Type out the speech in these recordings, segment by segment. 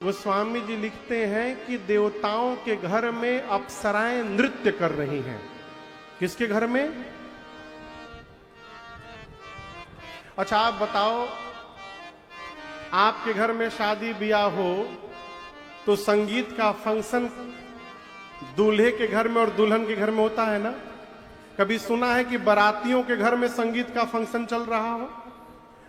वो स्वामी जी लिखते हैं कि देवताओं के घर में अप्सराएं नृत्य कर रही हैं। किसके घर में? अच्छा आप बताओ, आपके घर में शादी ब्याह हो तो संगीत का फंक्शन दूल्हे के घर में और दुल्हन के घर में होता है ना? कभी सुना है कि बारातियों के घर में संगीत का फंक्शन चल रहा हो?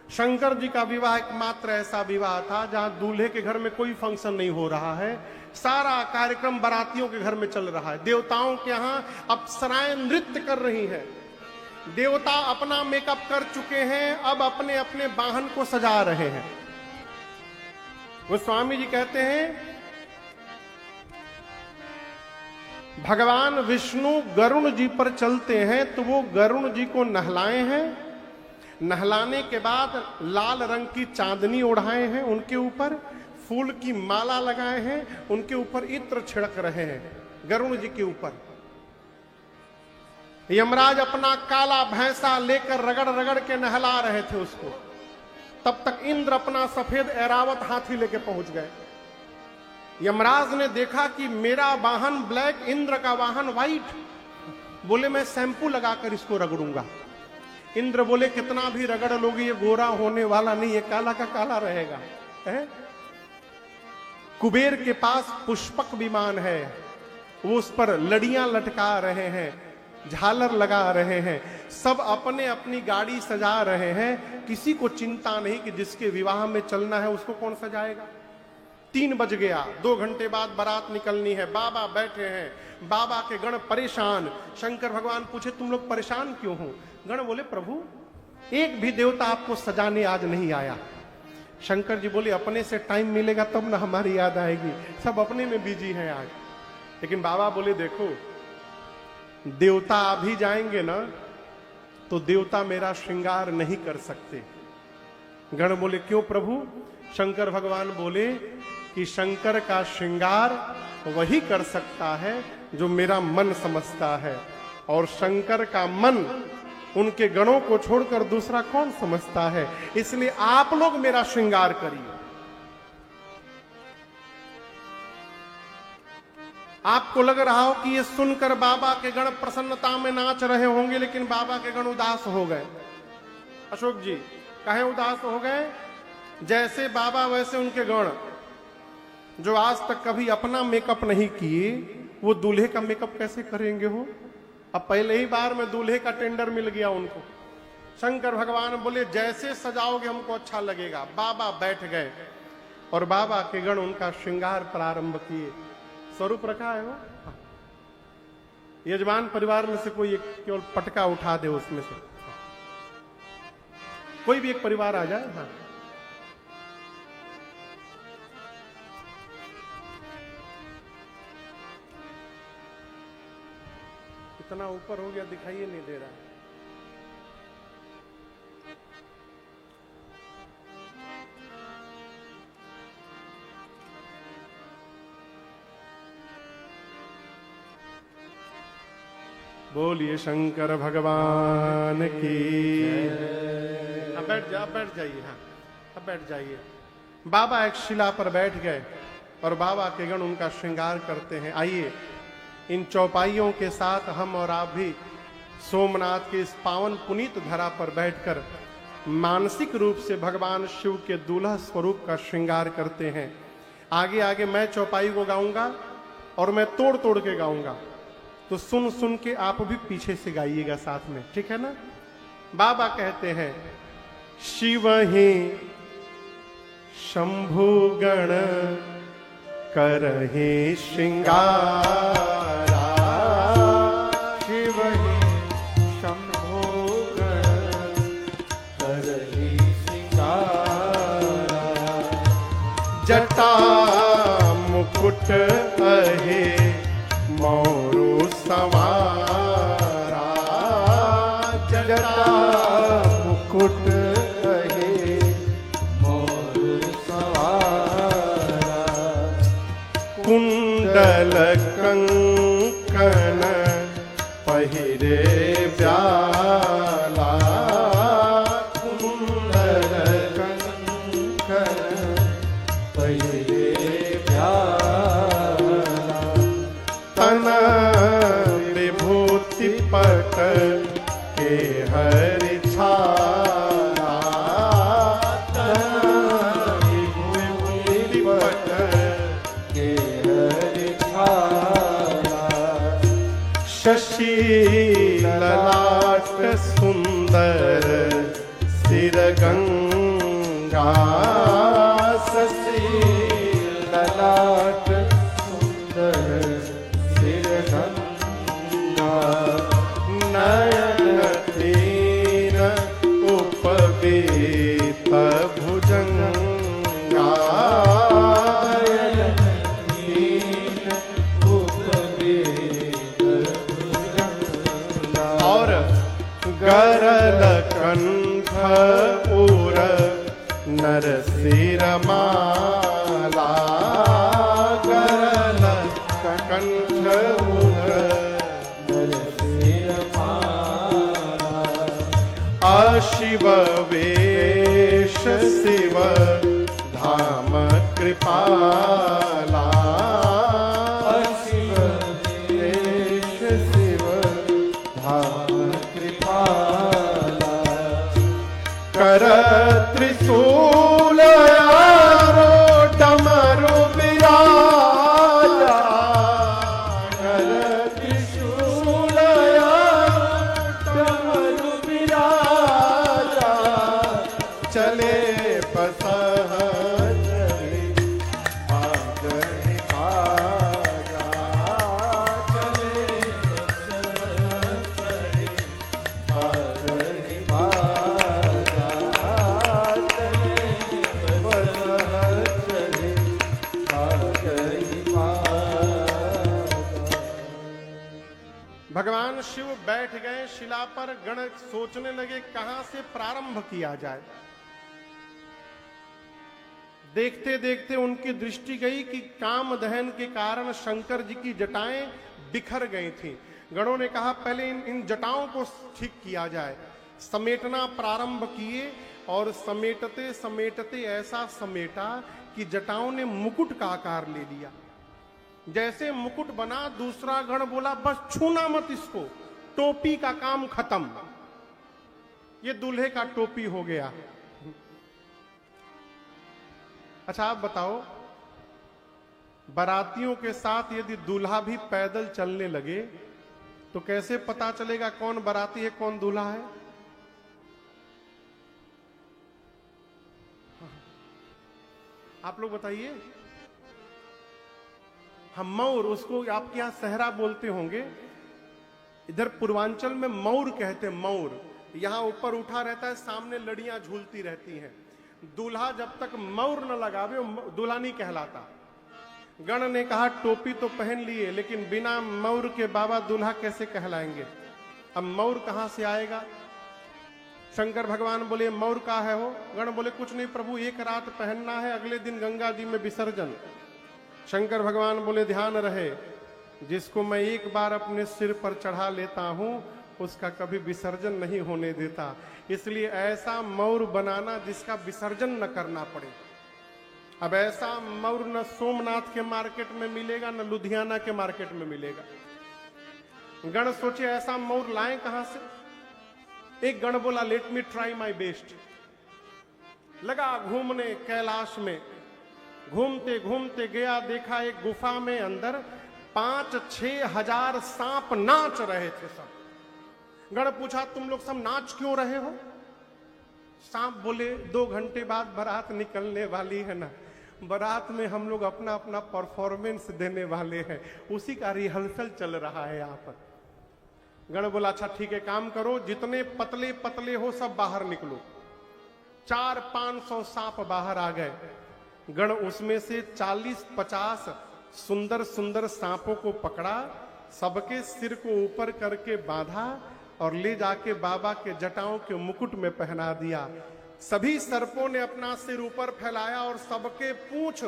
शंकर जी का विवाह एकमात्र ऐसा विवाह था जहां दूल्हे के घर में कोई फंक्शन नहीं हो रहा है, सारा कार्यक्रम बारातियों के घर में चल रहा है। देवताओं के यहां अप्सराएं नृत्य कर रही हैं। देवता अपना मेकअप कर चुके हैं, अब अपने अपने वाहन को सजा रहे हैं। वो स्वामी जी कहते हैं भगवान विष्णु गरुण जी पर चलते हैं तो वो गरुण जी को नहलाए हैं, नहलाने के बाद लाल रंग की चांदनी ओढ़ाए हैं, उनके ऊपर फूल की माला लगाए हैं, उनके ऊपर इत्र छिड़क रहे हैं गरुण जी के ऊपर। यमराज अपना काला भैंसा लेकर रगड़ रगड़ के नहला रहे थे उसको, तब तक इंद्र अपना सफेद ऐरावत हाथी लेके पहुंच गए। यमराज ने देखा कि मेरा वाहन ब्लैक, इंद्र का वाहन व्हाइट। बोले मैं शैंपू लगाकर इसको रगड़ूंगा। इंद्र बोले कितना भी रगड़ लोगे ये गोरा होने वाला नहीं, ये काला का काला रहेगा। है? कुबेर के पास पुष्पक विमान है, वो उस पर लड़ियां लटका रहे हैं, झालर लगा रहे हैं, सब अपने अपनी गाड़ी सजा रहे हैं। किसी को चिंता नहीं कि जिसके विवाह में चलना है उसको कौन सजाएगा। 3 बज गया, 2 घंटे बाद बारात निकलनी है। बाबा बैठे हैं, बाबा के गण परेशान। शंकर भगवान पूछे तुम लोग परेशान क्यों हो? गण बोले प्रभु एक भी देवता आपको सजाने आज नहीं आया। शंकर जी बोले अपने से टाइम मिलेगा तब ना हमारी याद आएगी, सब अपने में बिजी हैं आज। लेकिन बाबा बोले देखो देवता अभी जाएंगे ना तो देवता मेरा श्रृंगार नहीं कर सकते। गण बोले क्यों प्रभु? शंकर भगवान बोले कि शंकर का श्रृंगार वही कर सकता है जो मेरा मन समझता है, और शंकर का मन उनके गणों को छोड़कर दूसरा कौन समझता है। इसलिए आप लोग मेरा श्रृंगार करिए। आपको लग रहा हो कि ये सुनकर बाबा के गण प्रसन्नता में नाच रहे होंगे, लेकिन बाबा के गण उदास हो गए। अशोक जी काहे उदास हो गए? जैसे बाबा वैसे उनके गण, जो आज तक कभी अपना मेकअप नहीं किए वो दूल्हे का मेकअप कैसे करेंगे हो? अब पहले ही बार में दूल्हे का टेंडर मिल गया उनको। शंकर भगवान बोले जैसे सजाओगे हमको अच्छा लगेगा। बाबा बैठ गए और बाबा के गण उनका श्रृंगार प्रारंभ किए। स्वरूप रखा है वो। यजमान परिवार में से कोई एक केवल पटका उठा दे, उसमें से कोई भी एक परिवार आ जाए। हाँ इतना ऊपर हो गया दिखाइए नहीं दे रहा। बोलिए शंकर भगवान की। अब बैठ जाइए। हाँ अब बैठ जाइए। बाबा एक शिला पर बैठ गए और बाबा के गण उनका श्रृंगार करते हैं। आइए इन चौपाइयों के साथ हम और आप भी सोमनाथ के इस पावन पुनीत धरा पर बैठकर मानसिक रूप से भगवान शिव के दूल्हा स्वरूप का श्रृंगार करते हैं। आगे आगे मैं चौपाई को गाऊंगा और मैं तोड़ तोड़ के गाऊंगा, तो सुन सुन के आप भी पीछे से गाइएगा साथ में, ठीक है ना? बाबा कहते हैं शिव ही शंभु गण करहे श्रृंगारा, शिव ही शंभु गण करहे श्रृंगारा, जटा मुकुट अहे मोरु संवारा, जटा मुकुट अहे मोरु संवारा, कुंडल कंकण पहिरे व्याला, कुंडल कंकण पहिरे पट के हरि छाया, शशि ललाट सुंदर सिर गंगा, शशि ललाट सुंदर सिर गंगा, नयन तीन उपवीत भुजंगा, और गरल कंठ उर नरसिर माला, गरल कंठ उर नरसिर माला, अशिव वेश शिव धाम कृपाला, शिव देश शिव धाम कृपाला, कर त्रिशूल यारो डमरू विराजा, कर त्रिशूल यारो डमरू विराजा, चले पसहज भागहि भागा, चले भागहि भागा, चले भागहि भागा। भगवान शिव बैठ गए शिला पर। गण सोचने लगे कहां से प्रारंभ किया जाए। देखते देखते उनकी दृष्टि गई कि काम दहन के कारण शंकर जी की जटाएं बिखर गई थीं। गणों ने कहा पहले इन जटाओं को ठीक किया जाए। समेटना प्रारंभ किए और समेटते समेटते ऐसा समेटा कि जटाओं ने मुकुट का आकार ले लिया। जैसे मुकुट बना, दूसरा गण बोला बस छूना मत इसको, टोपी का काम खत्म, ये दूल्हे का टोपी हो गया। अच्छा आप बताओ, बारातियों के साथ यदि दूल्हा भी पैदल चलने लगे तो कैसे पता चलेगा कौन बाराती है कौन दूल्हा है? आप लोग बताइए। हम मौर, उसको आपके यहां सहरा बोलते होंगे, इधर पूर्वांचल में मौर कहते हैं। मौर यहां ऊपर उठा रहता है, सामने लड़ियां झूलती रहती हैं। दूल्हा जब तक मौर न लगावे वो दूल्हा नहीं कहलाता। गण ने कहा टोपी तो पहन लिए, लेकिन बिना मौर के बाबा दूल्हा कैसे कहलाएंगे? अब मौर कहां से आएगा? शंकर भगवान बोले मौर का है हो? गण बोले कुछ नहीं प्रभु, एक रात पहनना है, अगले दिन गंगा जी में विसर्जन। शंकर भगवान बोले ध्यान रहे, जिसको मैं एक बार अपने सिर पर चढ़ा लेता हूं उसका कभी विसर्जन नहीं होने देता। इसलिए ऐसा मौर बनाना जिसका विसर्जन न करना पड़े। अब ऐसा मौर न सोमनाथ के मार्केट में मिलेगा न लुधियाना के मार्केट में मिलेगा। गण सोचे ऐसा मौर लाएं कहां से? एक गण बोला let me try my best. लगा घूमने कैलाश में, घूमते घूमते गया, देखा एक गुफा में अंदर 5-6 हजार सांप नाच रहे थे सब। गण पूछा तुम लोग सब नाच क्यों रहे हो? सांप बोले 2 घंटे बाद बारात निकलने वाली है ना, बारात में हम लोग अपना अपना परफॉर्मेंस देने वाले हैं, उसी का रिहर्सल चल रहा है यहाँ पर। गण बोला अच्छा ठीक है, काम करो, जितने पतले पतले हो सब बाहर निकलो। 400-500 सांप बाहर आ गए। गण उसमें से 40-50 सुंदर सुंदर सांपों को पकड़ा, सबके सिर को ऊपर करके बांधा और ले जाके बाबा के जटाओं के मुकुट में पहना दिया। सभी सर्पों ने अपना सिर ऊपर फैलाया और सबके पूंछ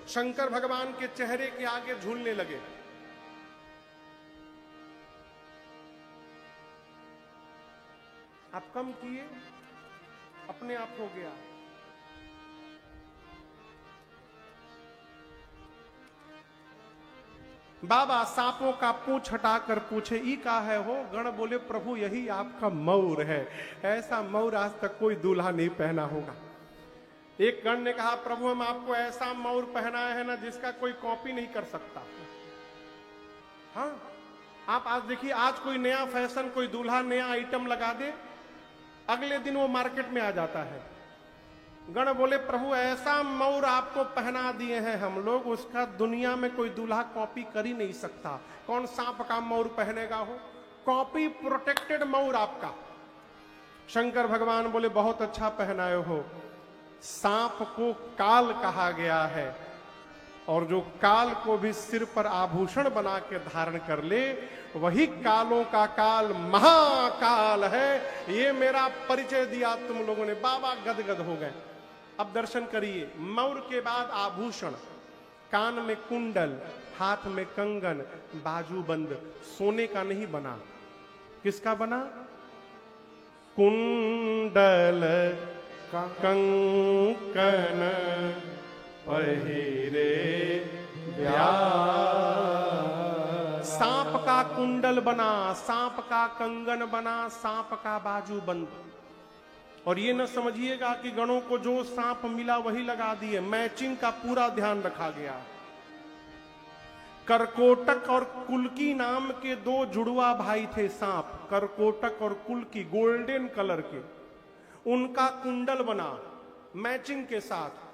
शंकर भगवान के चेहरे के आगे झूलने लगे। आप कम किए, अपने आप हो गया। बाबा सांपों का पूंछ हटाकर पूछे ई का है हो? गण बोले प्रभु यही आपका मौर है। ऐसा मौर आज तक कोई दूल्हा नहीं पहना होगा। एक गण ने कहा, प्रभु हम आपको ऐसा मौर पहनाए है ना जिसका कोई कॉपी नहीं कर सकता। हाँ, आप आज देखिए, आज कोई नया फैशन, कोई दूल्हा नया आइटम लगा दे, अगले दिन वो मार्केट में आ जाता है। गण बोले, प्रभु ऐसा मौर आपको पहना दिए हैं हम लोग, उसका दुनिया में कोई दूल्हा कॉपी कर ही नहीं सकता। कौन सांप का मौर पहनेगा हो? कॉपी प्रोटेक्टेड मौर आपका। शंकर भगवान बोले, बहुत अच्छा पहनाए हो। सांप को काल कहा गया है, और जो काल को भी सिर पर आभूषण बना के धारण कर ले, वही कालों का काल महाकाल है। ये मेरा परिचय दिया तुम लोगों ने। बाबा गदगद हो गए। अब दर्शन करिए, मौर के बाद आभूषण, कान में कुंडल, हाथ में कंगन, बाजूबंद, सोने का नहीं बना, किसका बना? कुंडल कंकन पहिरे सांप का कुंडल बना, सांप का कंगन बना, सांप का बाजू बंद। और ये न समझिएगा कि गणों को जो सांप मिला वही लगा दिए, मैचिंग का पूरा ध्यान रखा गया। करकोटक और कुल्की नाम के दो जुड़वा भाई थे सांप, करकोटक और कुल्की, गोल्डन कलर के, उनका कुंडल बना मैचिंग के साथ।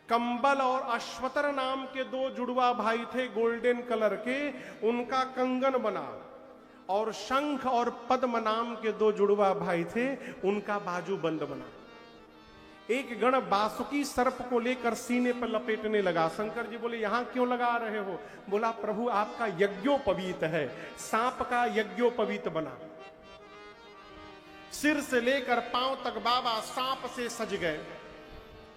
कंबल और अश्वतर नाम के दो जुड़वा भाई थे गोल्डन कलर के, उनका कंगन बना। और शंख और पद्म नाम के दो जुड़वा भाई थे, उनका बाजू बंद बना। एक गण बासुकी सर्प को लेकर सीने पर लपेटने लगा। शंकर जी बोले, यहां क्यों लगा रहे हो? बोला, प्रभु आपका यज्ञोपवीत है। सांप का यज्ञोपवीत बना। सिर से लेकर पांव तक बाबा सांप से सज गए।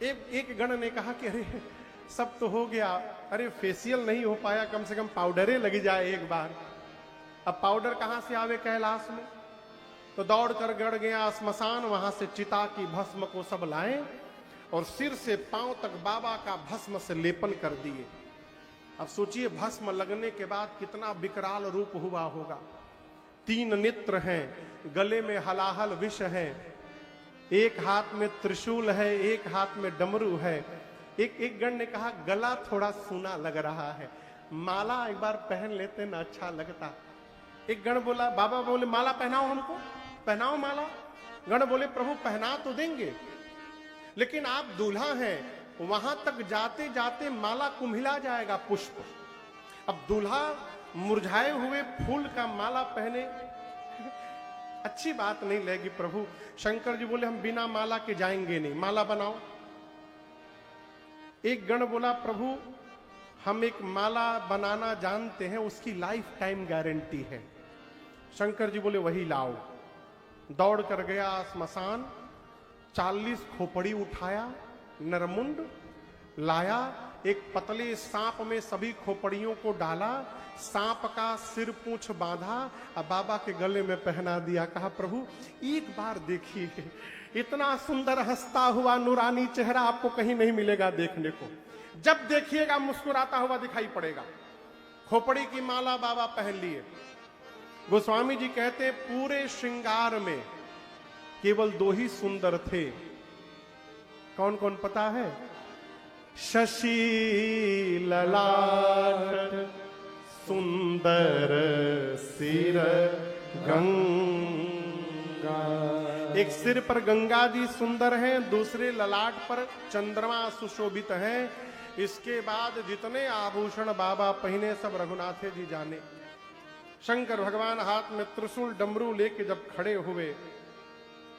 एक गण ने कहा कि अरे सब तो हो गया, अरे फेशियल नहीं हो पाया, कम से कम पाउडरे लगी जाए एक बार। अब पाउडर कहां से आवे कैलाश में? तो दौड़ कर गड़ गया श्मशान, वहां से चिता की भस्म को सब लाए और सिर से पांव तक बाबा का भस्म से लेपन कर दिए। अब सोचिए, भस्म लगने के बाद कितना विकराल रूप हुआ होगा। 3 नेत्र हैं, गले में हलाहल विष है, एक हाथ में त्रिशूल है, एक हाथ में डमरू है। एक गण ने कहा, गला थोड़ा सूना लग रहा है, माला एक बार पहन लेते ना, अच्छा लगता। एक गण बोला, बाबा बोले, माला पहनाओ हमको, पहनाओ माला। गण बोले, प्रभु पहना तो देंगे, लेकिन आप दूल्हा हैं, वहां तक जाते जाते माला कुम्हिला जाएगा पुष्प। अब दूल्हा मुरझाए हुए फूल का माला पहने, अच्छी बात नहीं लगेगी प्रभु। शंकर जी बोले, हम बिना माला के जाएंगे नहीं, माला बनाओ। एक गण बोला, प्रभु हम एक माला बनाना जानते हैं, उसकी लाइफ टाइम गारंटी है। शंकर जी बोले, वही लाओ। दौड़ कर गया श्मशान, 40 खोपड़ी उठाया, नरमुंड लाया, एक पतले सांप में सभी खोपड़ियों को डाला, सांप का सिर पूंछ बांधा, अब बाबा के गले में पहना दिया। कहा, प्रभु एक बार देखिए, इतना सुंदर हंसता हुआ नूरानी चेहरा आपको कहीं नहीं मिलेगा देखने को। जब देखिएगा मुस्कुराता हुआ दिखाई पड़ेगा। खोपड़ी की माला बाबा पहन लिए। गोस्वामी जी कहते, पूरे श्रृंगार में केवल 2 ही सुंदर थे। कौन कौन पता है? शशि ललाट सुंदर सिर गंगा। एक सिर पर गंगा जी सुंदर हैं, दूसरे ललाट पर चंद्रमा सुशोभित है। इसके बाद जितने आभूषण बाबा पहने सब रघुनाथे जी जाने। शंकर भगवान हाथ में त्रिशूल डमरू लेके जब खड़े हुए,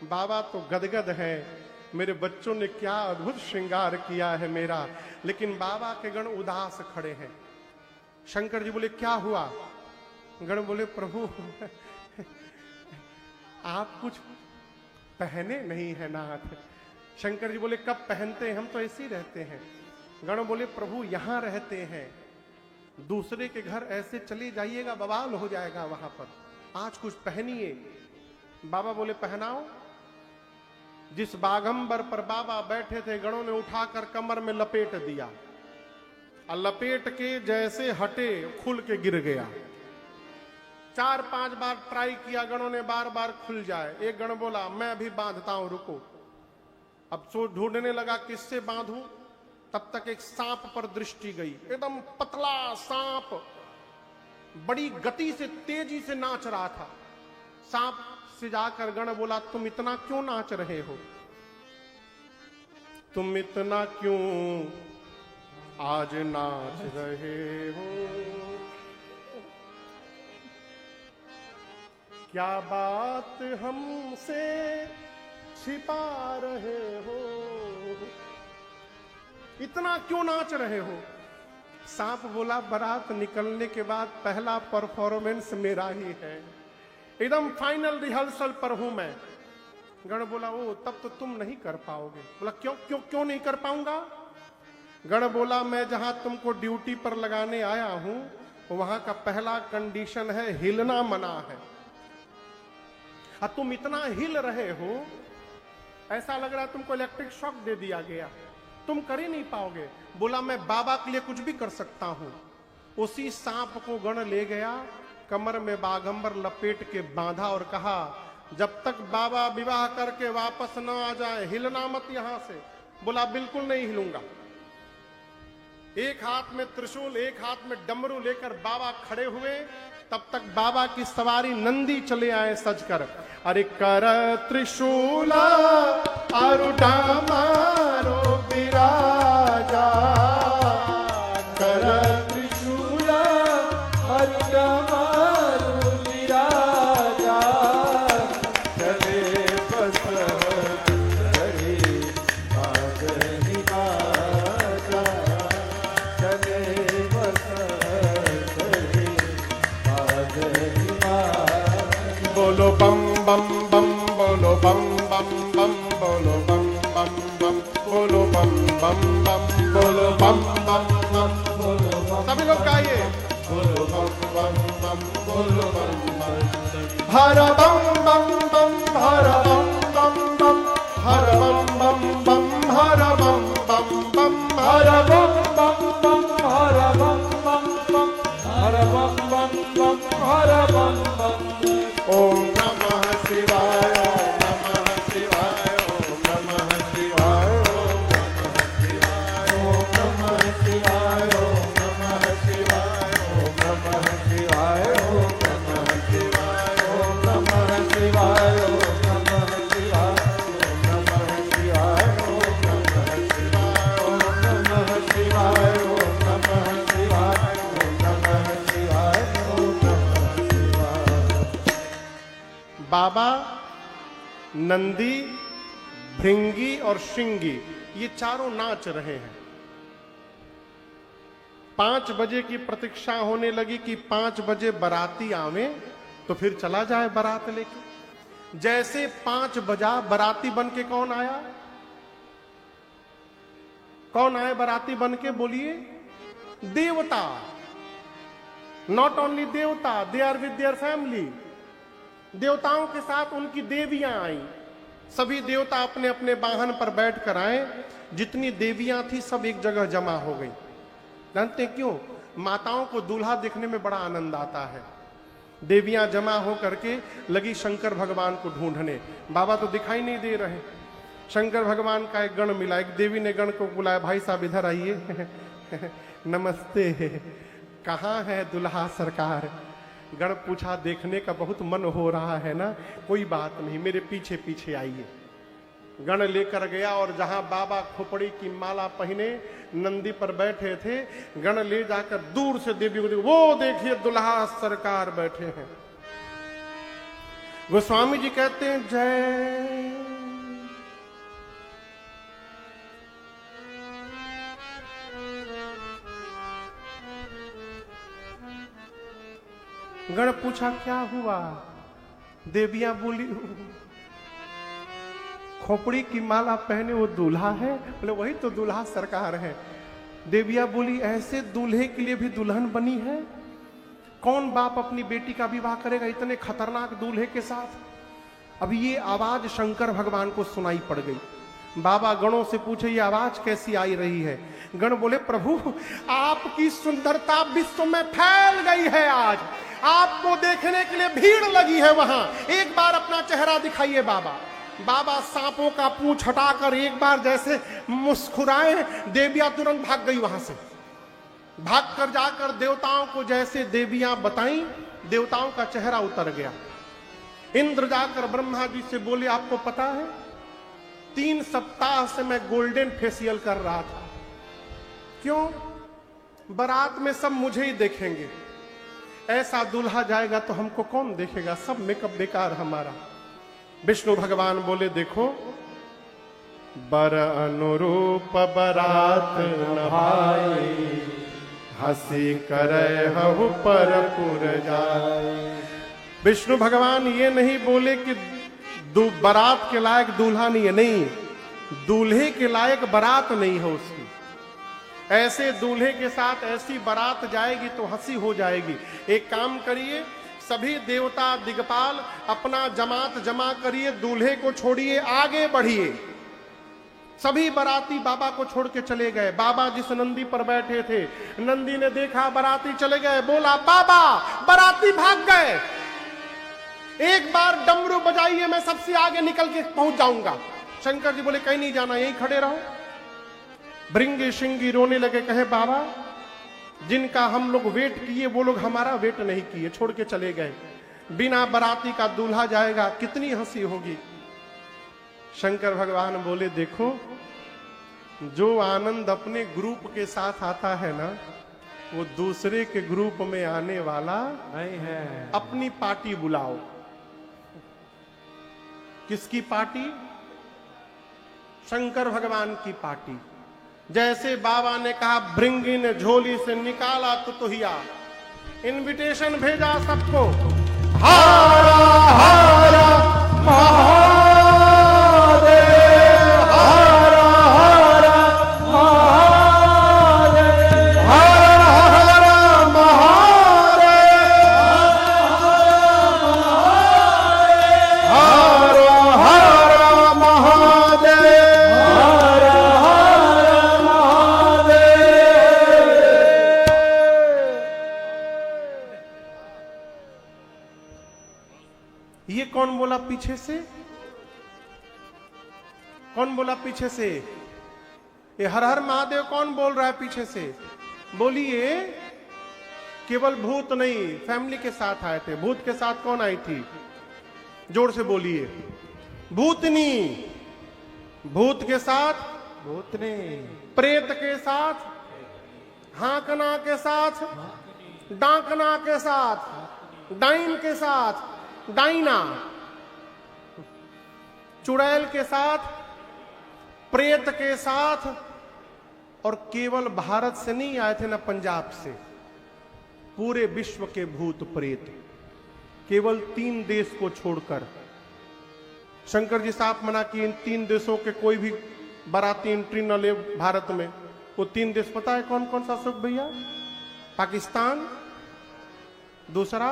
बाबा तो गदगद है, मेरे बच्चों ने क्या अद्भुत श्रृंगार किया है मेरा। लेकिन बाबा के गण उदास खड़े हैं। शंकर जी बोले, क्या हुआ? गण बोले, प्रभु आप कुछ पहने नहीं है नाथ। शंकर जी बोले, कब पहनते हैं? हम तो ऐसे ही रहते हैं। गण बोले, प्रभु यहां रहते हैं, दूसरे के घर ऐसे चले जाइएगा, बवाल हो जाएगा वहां पर, आज कुछ पहनिए। बाबा बोले, पहनाओ। जिस बागंबर पर बाबा बैठे थे, गणों ने उठाकर कमर में लपेट दिया, और लपेट के जैसे हटे खुल के गिर गया। 4-5 बार ट्राई किया गणों ने, बार बार खुल जाए। एक गण बोला, मैं भी बांधता हूं, रुको। अब सो ढूंढने लगा किससे बांधूं, तब तक एक सांप पर दृष्टि गई। एकदम पतला सांप बड़ी गति से तेजी से नाच रहा था। सांप से जाकर गण बोला, तुम इतना क्यों नाच रहे हो? तुम इतना क्यों आज नाच रहे हो? क्या बात हमसे छिपा रहे हो? इतना क्यों नाच रहे हो? सांप बोला, बारात निकलने के बाद पहला परफॉर्मेंस मेरा ही है, एकदम फाइनल रिहर्सल पर हूं मैं। गण बोला, ओ तब तो तुम नहीं कर पाओगे। बोला, क्यों क्यों क्यों नहीं कर पाऊंगा? गण बोला, मैं जहां तुमको ड्यूटी पर लगाने आया हूं वहां का पहला कंडीशन है हिलना मना है। तुम इतना हिल रहे हो, ऐसा लग रहा है तुमको इलेक्ट्रिक शॉक दे दिया गया, तुम कर ही नहीं पाओगे। बोला, मैं बाबा के लिए कुछ भी कर सकता हूं। उसी सांप को गण ले गया, कमर में बाघंबर लपेट के बांधा और कहा, जब तक बाबा विवाह करके वापस न आ जाए हिलना मत यहां से। बोला, बिल्कुल नहीं हिलूंगा। एक हाथ में त्रिशूल, एक हाथ में डमरू लेकर बाबा खड़े हुए। तब तक बाबा की सवारी नंदी चले आए सजकर। अरे कर त्रिशूला आरुढ़ा मारो विराजा, कर त्रिशूला आरुढ़ा मारो विराजा, चले बस हरि आगहि राजा, चले बस हरि आगहि राजा। बोलो बम बम बम, बोलो बम बम बम, बोलो बम बम बम, बोलो बम बम बम, बोलो बम बम बम, बोलो बम। सभी लोग गाइए, बोलो बम बम बम, बोलो बम बम। हर बम बम बम, हर बम बम बम, हर बम बम बम, हर बम बम बम, हर बम बम बम, हर बम बम बम, हर बम बम बम, हर बम बम। ओम नमः शिवाय, नमः शिवाय, ओम नमः शिवाय, ओम नमः शिवाय, ओम नमः शिवाय, ओम नमः शिवाय, ओम नमः शिवाय, ओम नमः शिवाय, ओम नमः शिवाय, ओम नमः शिवाय, ओम नमः शिवाय, ओम नमः शिवाय, ओम नमः शिवाय, ओम नमः शिवाय, ओम नमः शिवाय। बाबा नंदी, भृंगी और श्रृंगी ये चारों नाच रहे हैं। 5 बजे की प्रतीक्षा होने लगी कि 5 बजे बाराती आवे तो फिर चला जाए बारात लेके। जैसे 5 बजा, बाराती बन के कौन आया? कौन आए बाराती बन के? बोलिए, देवता। नॉट ओनली देवता, they are with their family. देवताओं के साथ उनकी देवियां आई। सभी देवता अपने अपने वाहन पर बैठ कर आए। जितनी देवियां थी सब एक जगह जमा हो गई। जानते क्यों? माताओं को दूल्हा देखने में बड़ा आनंद आता है। देवियां जमा हो करके लगी शंकर भगवान को ढूंढने। बाबा तो दिखाई नहीं दे रहे। शंकर भगवान का एक गण मिला। एक देवी ने गण को बुलाया, भाई साहब इधर आइए। नमस्ते, कहाँ है दुल्हा सरकार? गण पूछा, देखने का बहुत मन हो रहा है ना, कोई बात नहीं, मेरे पीछे पीछे आइए। गण लेकर गया और जहां बाबा खोपड़ी की माला पहने नंदी पर बैठे थे, गण ले जाकर दूर से देवी को देखो, वो देखिए दुल्हा सरकार बैठे हैं। गोस्वामी जी कहते हैं, जय। गण पूछा, क्या हुआ? देवियां बोली, खोपड़ी की माला पहने वो दूल्हा है? बोले, वही तो दूल्हा सरकार है। देवियां बोली, ऐसे दूल्हे के लिए भी दुल्हन बनी है? कौन बाप अपनी बेटी का विवाह करेगा इतने खतरनाक दूल्हे के साथ? अब ये आवाज शंकर भगवान को सुनाई पड़ गई। बाबा गणों से पूछे, ये आवाज कैसी आई रही है? गण बोले, प्रभु आपकी सुंदरता विश्व में फैल गई है। आज आपको देखने के लिए भीड़ लगी है वहां। एक बार अपना चेहरा दिखाइए बाबा। बाबा सांपों का पूंछ हटाकर एक बार जैसे मुस्कुराए, देवियां तुरंत भाग गई वहां से। भागकर जाकर देवताओं को जैसे देवियां बताई, देवताओं का चेहरा उतर गया। इंद्र जाकर ब्रह्मा जी से बोले, आपको पता है 3 सप्ताह से मैं गोल्डन फेशियल कर रहा था। क्यों? बारात में सब मुझे ही देखेंगे, ऐसा दूल्हा जाएगा तो हमको कौन देखेगा, सब मेकअप बेकार हमारा। विष्णु भगवान बोले, देखो बर अनुरूप बरात न भाई, हंसी करे हहु पर पुर जाए। विष्णु भगवान ये नहीं बोले कि बारात के लायक दूल्हा नहीं है, नहीं, दूल्हे के लायक बारात नहीं है उसकी। ऐसे दूल्हे के साथ ऐसी बारात जाएगी तो हंसी हो जाएगी। एक काम करिए, सभी देवता दिग्पाल अपना जमात जमा करिए, दूल्हे को छोड़िए, आगे बढ़िए। सभी बाराती बाबा को छोड़ के चले गए। बाबा जिस नंदी पर बैठे थे, नंदी ने देखा बाराती चले गए, बोला, बाबा बाराती भाग गए, एक बार डमरू बजाइए, मैं सबसे आगे निकल के पहुंच जाऊंगा। शंकर जी बोले, कहीं नहीं जाना, यहीं खड़े रहो। भृंगी शिंगी रोने लगे, कहे, बाबा जिनका हम लोग वेट किए वो लोग हमारा वेट नहीं किए, छोड़ के चले गए। बिना बाराती का दूल्हा जाएगा, कितनी हंसी होगी। शंकर भगवान बोले, देखो जो आनंद अपने ग्रुप के साथ आता है ना, वो दूसरे के ग्रुप में आने वाला नहीं है। अपनी पार्टी बुलाओ। किसकी पार्टी? शंकर भगवान की पार्टी। जैसे बाबा ने कहा, भृंगी ने झोली से निकाला तुतुहिया, इनविटेशन भेजा सबको, हारा हारा महादेव, हारा हारा महादेव, हारा हारा महादेव, हारा हारा महादेव। ये कौन बोला पीछे से? कौन बोला पीछे से? ये हर हर महादेव कौन बोल रहा है पीछे से? बोलिए। केवल भूत नहीं, फैमिली के साथ आए थे। भूत के साथ कौन आई थी? जोर से बोलिए। भूतनी। भूत के साथ भूतनी। प्रेत के साथ, हाकना के साथ, डाकना के साथ, डाइन के साथ, डाइना, चुड़ैल के साथ, प्रेत के साथ। और केवल भारत से नहीं आए थे ना, पंजाब से, पूरे विश्व के भूत प्रेत, केवल 3 देश को छोड़कर। शंकर जी साहब मना किए, इन 3 देशों के कोई भी बाराती एंट्री न ले भारत में। वो 3 देश पता है कौन कौन सा अशोक भैया? पाकिस्तान, दूसरा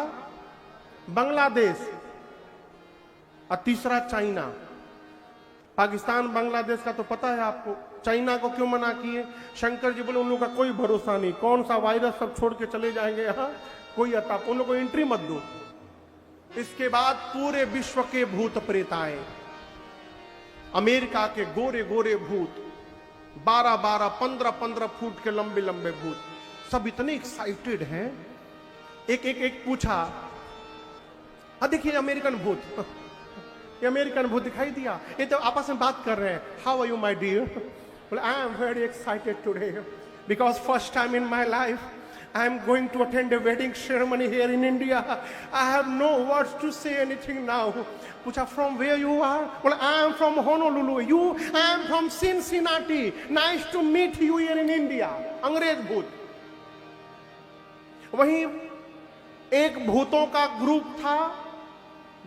बांग्लादेश, और तीसरा चाइना। पाकिस्तान बांग्लादेश का तो पता है आपको। चाइना को क्यों मना किए? शंकर जी बोले, उन लोगों का कोई भरोसा नहीं, कौन सा वायरस सब छोड़ के चले जाएंगे यहाँ, कोई अता, उन लोगों को एंट्री मत दो। इसके बाद पूरे विश्व के भूत प्रेत आए। अमेरिका के गोरे गोरे भूत, 12-12, 15-15 फुट के लंबे लंबे भूत, सब इतने एक्साइटेड हैं। एक पूछा, देखिए अमेरिकन भूत, ये अमेरिकन भूत दिखाई दिया, ये तो आपस में बात कर रहे हैं। How are you my dear? बोले, I am very excited today because first time in my life I am going to attend a wedding ceremony here in India. I have no words to say anything now. पूछा, from where you are? Well, I am from Honolulu. You? I am from Cincinnati. Nice to meet you here in India. अंग्रेज भूत। वहीं एक भूतों का group था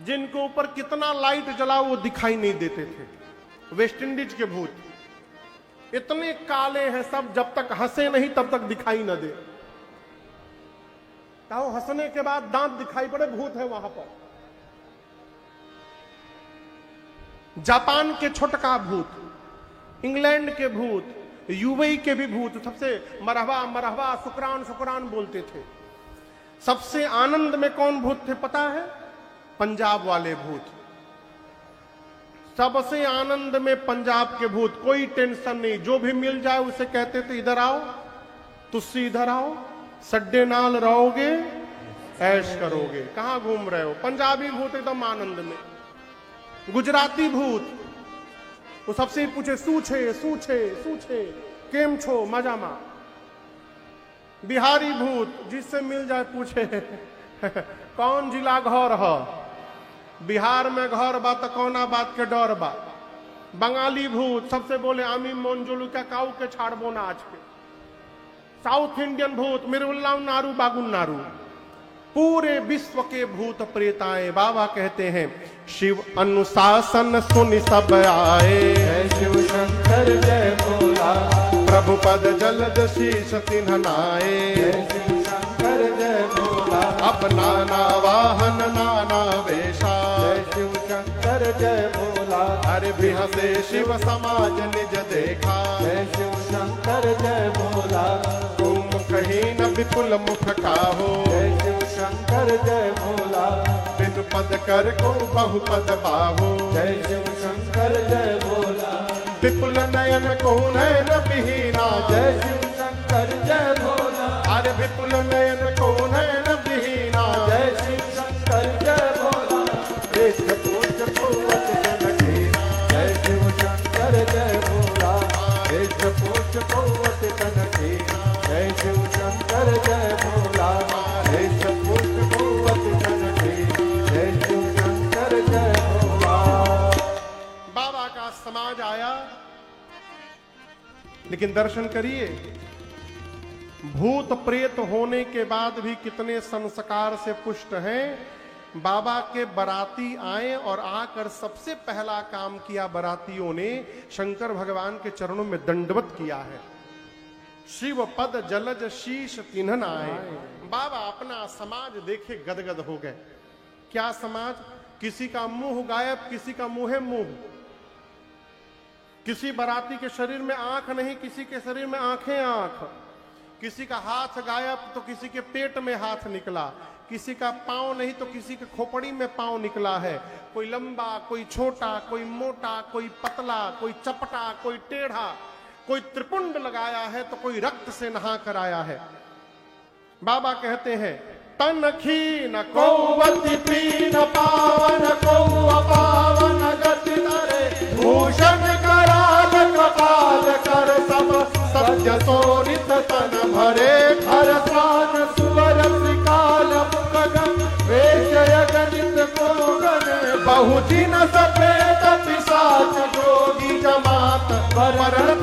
जिनके ऊपर कितना लाइट जला वो दिखाई नहीं देते थे। वेस्ट इंडीज के भूत इतने काले हैं सब, जब तक हंसे नहीं तब तक दिखाई न दे। ताऊ हंसने के बाद दांत दिखाई पड़े, भूत है वहां पर। जापान के छोटका भूत, इंग्लैंड के भूत, यूएई के भी भूत सबसे मरहबा मरहबा शुक्रान शुक्रान बोलते थे। सबसे आनंद में कौन भूत थे पता है? पंजाब वाले भूत। सबसे आनंद में पंजाब के भूत, कोई टेंशन नहीं, जो भी मिल जाए उसे कहते थे इधर आओ, तुस्सी इधर आओ, सड्डे नाल रहोगे, ऐश करोगे। कहां घूम रहे हो? पंजाबी भूत एकदम आनंद में। गुजराती भूत वो सबसे पूछे सूछे सूछे सूछे केम छो मजामा। बिहारी भूत जिससे मिल जाए पूछे कौन जिला घर है, बिहार में घर बा तो कौना बात के डर बा। बंगाली भूत सबसे बोले आमी मोनजोलू का काऊ के छाड़बो ना आज के। साउथ इंडियन भूत मिरुल्ला नारू बागुन नारू। पूरे विश्व के भूत प्रेत आए। बाबा कहते हैं शिव अनुशासन सुनि सब आए, जय शिव शंकर जय भोला, प्रभु पद जलद शीश तिन्ह नाए। जय शिव शंकर जय भोला, अब नाना वाहन नाना वेशा, जय शिव शंकर जय भोला, हर बिहसे शिव समाज निज देखा। जय शिव शंकर जय भोला, तुम कहीं न विपुल मुख काहो, जय शिव शंकर जय भोला, बिनु पद कर को बहुपद बाहो। जय शिव शंकर जय भोला, विपुल नयन को नयन विहीना, जय शिव शंकर जय भोला, अरे विपुल नयन को नयन विहीना। जय शिव शंकर जय भोला, वेश पोष पोवत कनकीना। जय शिव शंकर जय भोला, वेश पोष पोवत कनकीना। जय शिव शंकर जय भोला, वेश पोष पोवत कनकीना। जय शिव शंकर जय भोला। बाबा का समाज आया, लेकिन दर्शन करिए भूत प्रेत होने के बाद भी कितने संस्कार से पुष्ट हैं। बाबा के बराती आए और आकर सबसे पहला काम किया बरातियों ने, शंकर भगवान के चरणों में दंडवत किया है। शिव पद जलज शीश तिन्हन आए। बाबा अपना समाज देखे गदगद हो गए। क्या समाज? किसी का मुंह गायब, किसी का मुंह मुंह। किसी बराती के शरीर में आंख नहीं, किसी के शरीर में आंखें आंख। किसी का हाथ गायब तो किसी के पेट में हाथ निकला। किसी का पांव नहीं तो किसी के खोपड़ी में पांव निकला है। कोई लंबा, कोई छोटा, कोई मोटा, कोई पतला, कोई चपटा, कोई टेढ़ा, कोई त्रिपुंड लगाया है तो कोई रक्त से नहा कर आया है। बाबा कहते हैं तन खीन कौवति पीन पावन को अपावन गति धरे, भूषण कराल कपाल कर सब सत्य सोरित तन भरे। हर प्राण सुवर श्रीकाल मुख गण, वेश गणित को गण। बहुजिन सफेद पिशाच जोगी जमात, वरण